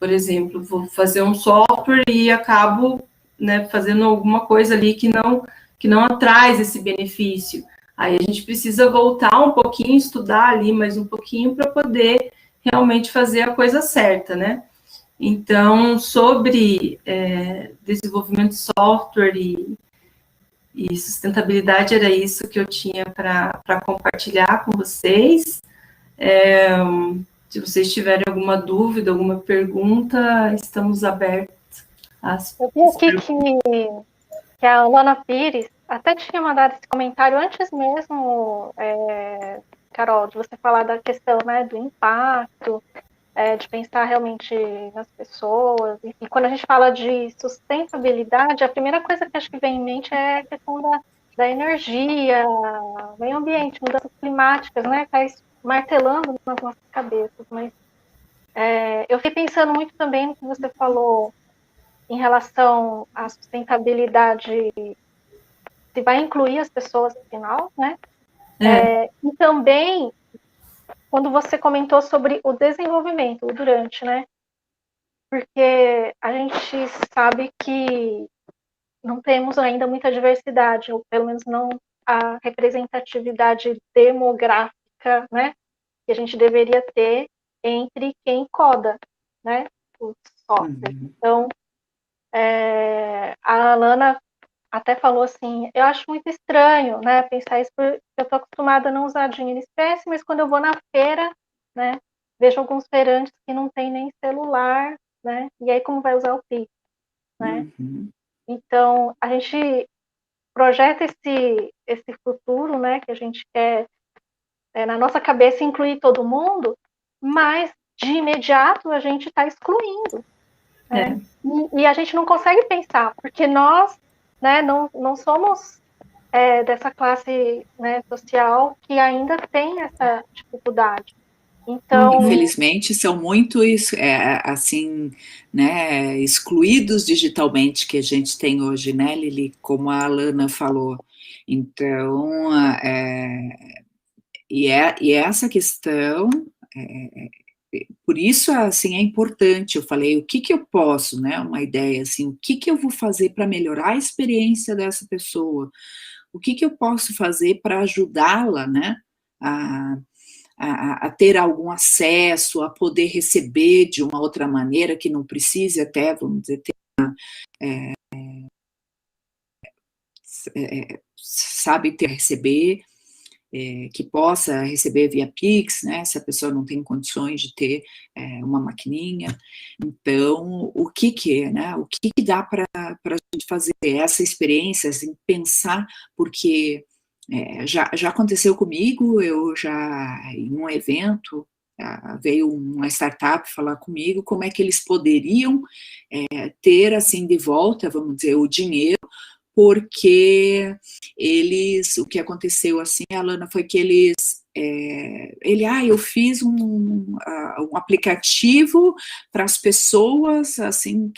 por exemplo, vou fazer um software e acabo, né, fazendo alguma coisa ali que não traz esse benefício. Aí a gente precisa voltar um pouquinho, estudar ali mais um pouquinho para poder realmente fazer a coisa certa, né? Então, sobre desenvolvimento de software e sustentabilidade, era isso que eu tinha para compartilhar com vocês. Se vocês tiverem alguma dúvida, alguma pergunta, estamos abertos às Eu vi aqui que a Alana Pires até tinha mandado esse comentário antes mesmo, Carol, de você falar da questão, né, do impacto, de pensar realmente nas pessoas. Enfim, quando a gente fala de sustentabilidade, a primeira coisa que acho que vem em mente é a questão da energia, meio ambiente, mudanças climáticas, né, está martelando nas nossas cabeças, mas eu fiquei pensando muito também no que você falou em relação à sustentabilidade, se vai incluir as pessoas no final, né? E também, quando você comentou sobre o desenvolvimento, o durante, né? Porque a gente sabe que não temos ainda muita diversidade, ou pelo menos não a representatividade demográfica, né? Que a gente deveria ter entre quem coda, né? O software. Então, a Alana até falou assim, eu acho muito estranho, né, pensar isso, porque eu estou acostumada a não usar dinheiro em espécie, mas quando eu vou na feira, né, vejo alguns feirantes que não tem nem celular, né, e aí como vai usar o Pix, né? Então, a gente projeta esse futuro, né, que a gente quer, na nossa cabeça, incluir todo mundo, mas de imediato a gente está excluindo, né? E a gente não consegue pensar, porque nós, né, não somos dessa classe, né, social que ainda tem essa dificuldade. Então, infelizmente, são muito assim, né, excluídos digitalmente que a gente tem hoje, né, Lili, como a Alana falou. Então, e essa questão, por isso, assim, é importante. Eu falei, o que eu posso, né, uma ideia, assim, o que eu vou fazer para melhorar a experiência dessa pessoa? O que eu posso fazer para ajudá-la, né, a ter algum acesso, a poder receber de uma outra maneira, que não precise até, vamos dizer, receber, que possa receber via Pix, né, se a pessoa não tem condições de ter uma maquininha. Então, o que né, o que dá para a gente fazer essa experiência, assim, pensar, porque já aconteceu comigo, eu já, em um evento, veio uma startup falar comigo como é que eles poderiam ter, assim, de volta, vamos dizer, o dinheiro, porque o que aconteceu assim, Alana, foi que eu fiz um aplicativo para as pessoas, assim,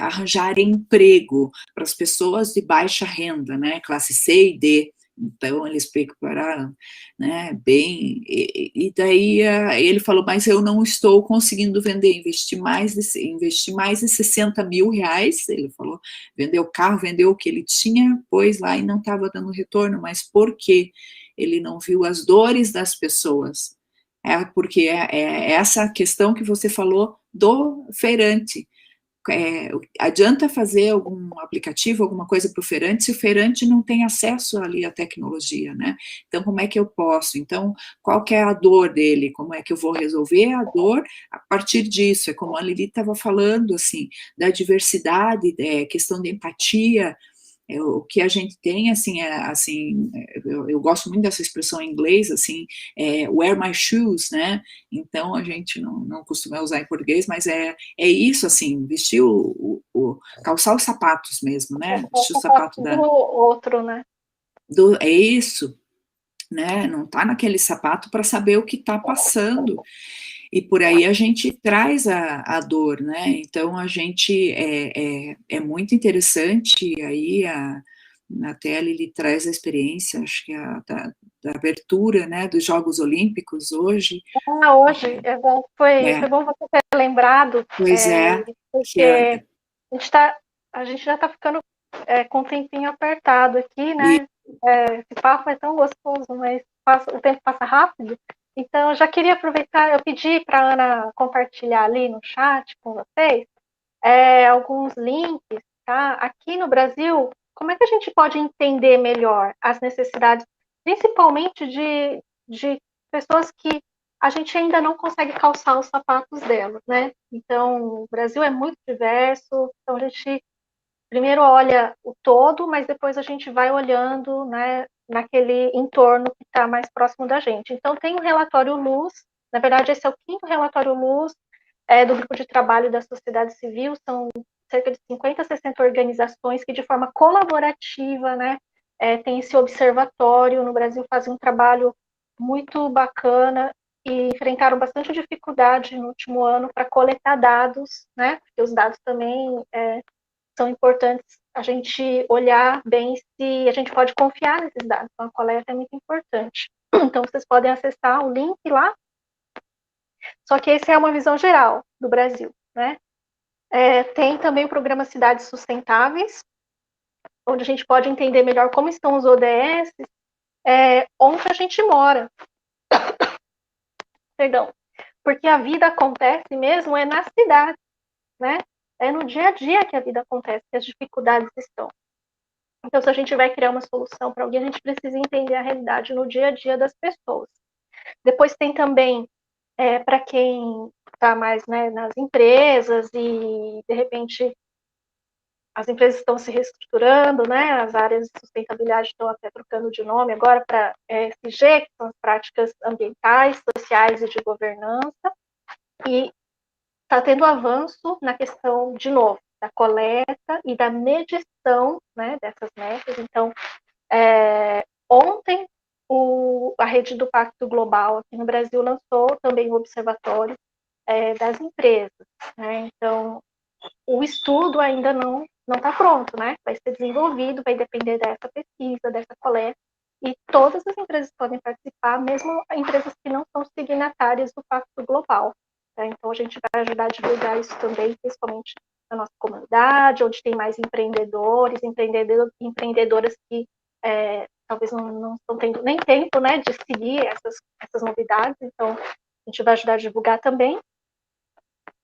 arranjarem emprego, para as pessoas de baixa renda, né, classe C e D. Então, eles prepararam, né, bem, e daí ele falou, mas eu não estou conseguindo vender, investir mais de R$60.000, ele falou, vendeu o carro, vendeu o que ele tinha, pôs lá e não estava dando retorno, mas por quê? Ele não viu as dores das pessoas, porque é essa questão que você falou do feirante. Adianta fazer algum aplicativo, alguma coisa para o feirante, se o feirante não tem acesso ali à tecnologia, né? Então, como é que eu posso? Então, qual que é a dor dele? Como é que eu vou resolver a dor a partir disso? É como a Lili estava falando, assim, da diversidade, questão de empatia. O que a gente tem, assim, eu gosto muito dessa expressão em inglês, assim, wear my shoes, né? Então, a gente não costuma usar em português, mas é isso, assim, vestir calçar os sapatos mesmo, né? Vestir o sapato do outro, né? É isso, né? Não tá naquele sapato para saber o que está passando. E por aí a gente traz a dor, né? Então a gente é muito interessante aí até a Lili traz a experiência, acho que da abertura, né, dos Jogos Olímpicos hoje. Hoje foi bom você ter lembrado. Pois porque a gente já está ficando com um tempinho apertado aqui, né? Esse papo é tão gostoso, mas o tempo passa rápido. Então, eu já queria aproveitar, eu pedi para a Ana compartilhar ali no chat com vocês alguns links, tá? Aqui no Brasil, como é que a gente pode entender melhor as necessidades, principalmente de pessoas que a gente ainda não consegue calçar os sapatos delas, né? Então, o Brasil é muito diverso, então a gente primeiro olha o todo, mas depois a gente vai olhando, né, naquele entorno que está mais próximo da gente. Então, tem o relatório Luz, na verdade, esse é o quinto relatório Luz do Grupo de Trabalho da Sociedade Civil, são cerca de 50, 60 organizações que, de forma colaborativa, né, tem esse observatório no Brasil, fazem um trabalho muito bacana e enfrentaram bastante dificuldade no último ano para coletar dados, né, porque os dados também são importantes a gente olhar bem se a gente pode confiar nesses dados. Então, a coleta é muito importante. Então, vocês podem acessar o link lá. Só que essa é uma visão geral do Brasil, né? Tem também o programa Cidades Sustentáveis, onde a gente pode entender melhor como estão os ODS, onde a gente mora. Perdão. Porque a vida acontece mesmo na cidade, né? É no dia a dia que a vida acontece, que as dificuldades estão. Então, se a gente vai criar uma solução para alguém, a gente precisa entender a realidade no dia a dia das pessoas. Depois tem também, para quem está mais, né, nas empresas e, de repente, as empresas estão se reestruturando, né, as áreas de sustentabilidade estão até trocando de nome agora para ESG, que são as práticas ambientais, sociais e de governança, e está tendo avanço na questão, de novo, da coleta e da medição, né, dessas metas. Então, ontem, a rede do Pacto Global aqui no Brasil lançou também o observatório das empresas, né? Então, o estudo ainda não está pronto, né? Vai ser desenvolvido, vai depender dessa pesquisa, dessa coleta, e todas as empresas podem participar, mesmo empresas que não são signatárias do Pacto Global. Né? Então, a gente vai ajudar a divulgar isso também, principalmente na nossa comunidade, onde tem mais empreendedores, empreendedoras que talvez não estão tendo nem tempo, né, de seguir essas novidades. Então, a gente vai ajudar a divulgar também.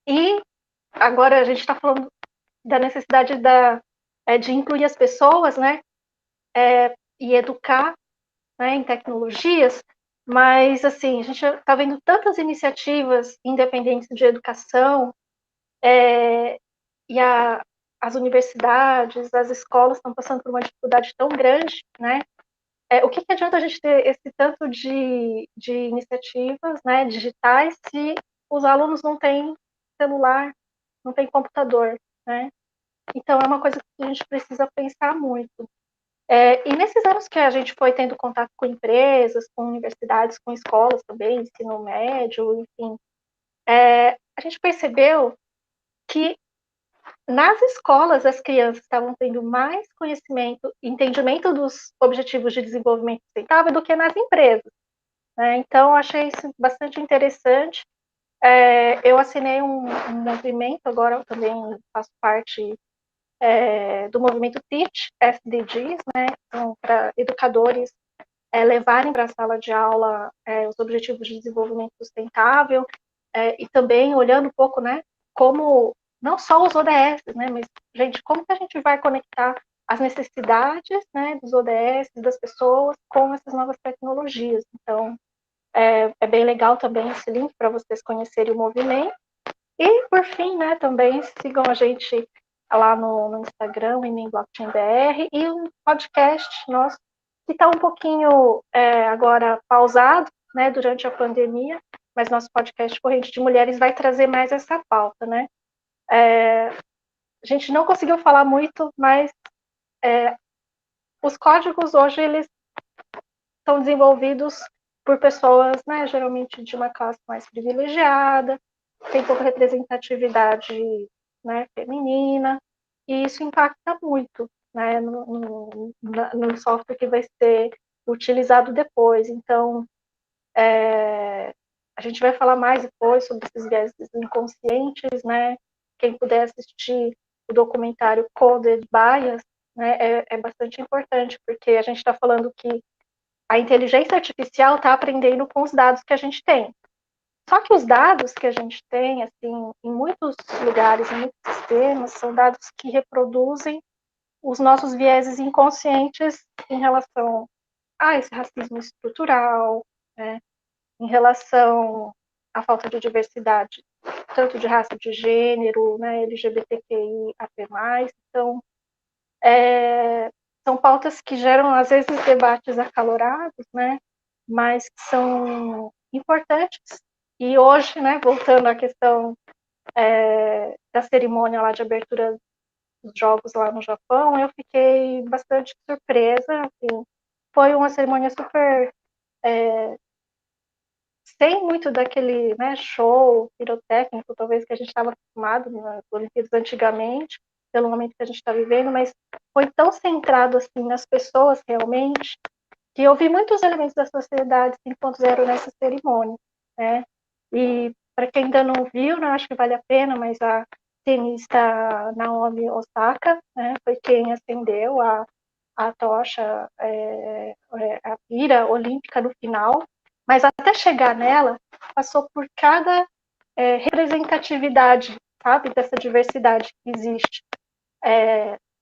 E agora a gente está falando da necessidade de incluir as pessoas, né, e educar, né, em tecnologias, mas, assim, a gente está vendo tantas iniciativas independentes de educação, e as universidades, as escolas estão passando por uma dificuldade tão grande, né? O que adianta a gente ter esse tanto de iniciativas, né, digitais, se os alunos não têm celular, não têm computador, né? Então, é uma coisa que a gente precisa pensar muito. E nesses anos que a gente foi tendo contato com empresas, com universidades, com escolas também, ensino médio, enfim, a gente percebeu que nas escolas as crianças estavam tendo mais conhecimento, entendimento dos objetivos de desenvolvimento sustentável do que nas empresas, né? Então, achei isso bastante interessante. Eu assinei um movimento, agora eu também faço parte do movimento Teach SDGs, né? Então, para educadores levarem para a sala de aula os objetivos de desenvolvimento sustentável, e também olhando um pouco, né, como, não só os ODS, né, mas, gente, como que a gente vai conectar as necessidades, né, dos ODS, das pessoas, com essas novas tecnologias. Então, é bem legal também esse link para vocês conhecerem o movimento. E, por fim, né, também sigam a gente lá no Instagram, em Blockchain BR, e um podcast nosso que está um pouquinho agora pausado, né, durante a pandemia, mas nosso podcast Corrente de Mulheres vai trazer mais essa pauta, né? A gente não conseguiu falar muito, mas os códigos hoje, eles são desenvolvidos por pessoas, né, geralmente de uma classe mais privilegiada, tem pouca representatividade, né, feminina, e isso impacta muito, né, no software que vai ser utilizado depois. Então, a gente vai falar mais depois sobre esses viéses inconscientes, né? Quem puder assistir o documentário Coded Bias, né, é bastante importante, porque a gente está falando que a inteligência artificial está aprendendo com os dados que a gente tem. Só que os dados que a gente tem, assim, em muitos lugares, em muitos sistemas, são dados que reproduzem os nossos vieses inconscientes em relação a esse racismo estrutural, né, em relação à falta de diversidade, tanto de raça, de gênero, né, LGBTQI, AP+. Então, são pautas que geram, às vezes, debates acalorados, né, mas que são importantes. E hoje, né, voltando à questão da cerimônia lá de abertura dos jogos lá no Japão, eu fiquei bastante surpresa. Assim, foi uma cerimônia super sem muito daquele, né, show pirotécnico, talvez, que a gente estava acostumado nas Olimpíadas antigamente, pelo momento que a gente está vivendo, mas foi tão centrado assim nas pessoas realmente, que eu vi muitos elementos da sociedade 5.0 nessa cerimônia, né? E para quem ainda não viu, né, acho que vale a pena, mas a tenista Naomi Osaka, né, foi quem acendeu a tocha, a pira olímpica no final, mas até chegar nela, passou por cada representatividade, sabe, dessa diversidade que existe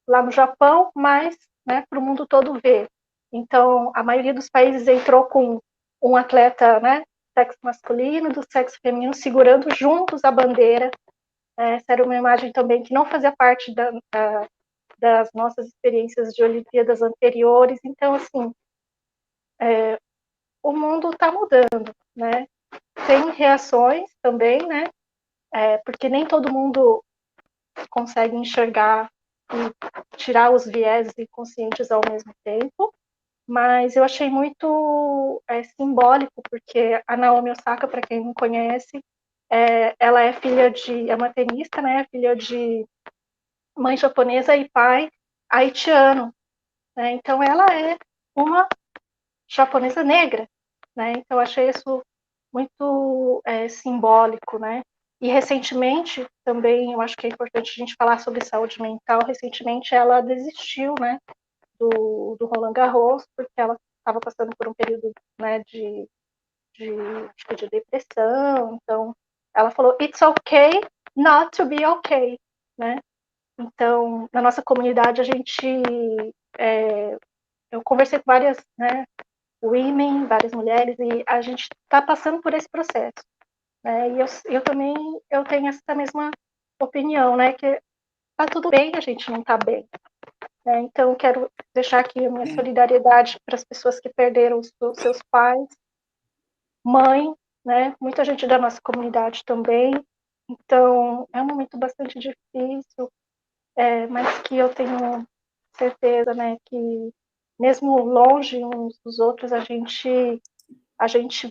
lá no Japão, mas, né, para o mundo todo ver. Então, a maioria dos países entrou com um atleta, né, sexo masculino, do sexo feminino, segurando juntos a bandeira. Essa era uma imagem também que não fazia parte das nossas experiências de Olimpíadas anteriores. Então, assim, o mundo está mudando, né? Tem reações também, né? Porque nem todo mundo consegue enxergar e tirar os viés inconscientes ao mesmo tempo, mas eu achei muito simbólico, porque a Naomi Osaka, para quem não conhece, ela é uma tenista, né? Filha de mãe japonesa e pai haitiano, né? Então ela é uma japonesa negra, né? Então eu achei isso muito simbólico, né? E recentemente, também, eu acho que é importante a gente falar sobre saúde mental, recentemente ela desistiu, né, do Roland Garros, porque ela estava passando por um período, né, de depressão, então ela falou, it's okay not to be okay, né? Então, na nossa comunidade, eu conversei com várias, né, women, várias mulheres, e a gente está passando por esse processo. E eu também eu tenho essa mesma opinião, né? Que tá tudo bem, a gente não tá bem. Então, quero deixar aqui a minha solidariedade para as pessoas que perderam os seus pais, mãe, né? Muita gente da nossa comunidade também. Então, é um momento bastante difícil. mas que eu tenho certeza, né, que mesmo longe uns dos outros, a gente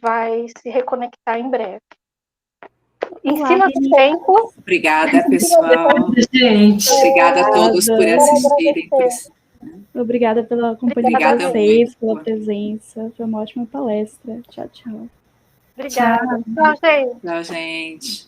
vai se reconectar em breve. Ensina tempo. Obrigada, pessoal. Gente. Obrigada a todos por assistirem. Obrigada pela companhia de vocês, pela presença. Foi uma ótima palestra. Tchau, tchau. Obrigada. Tchau, gente. Tchau, gente.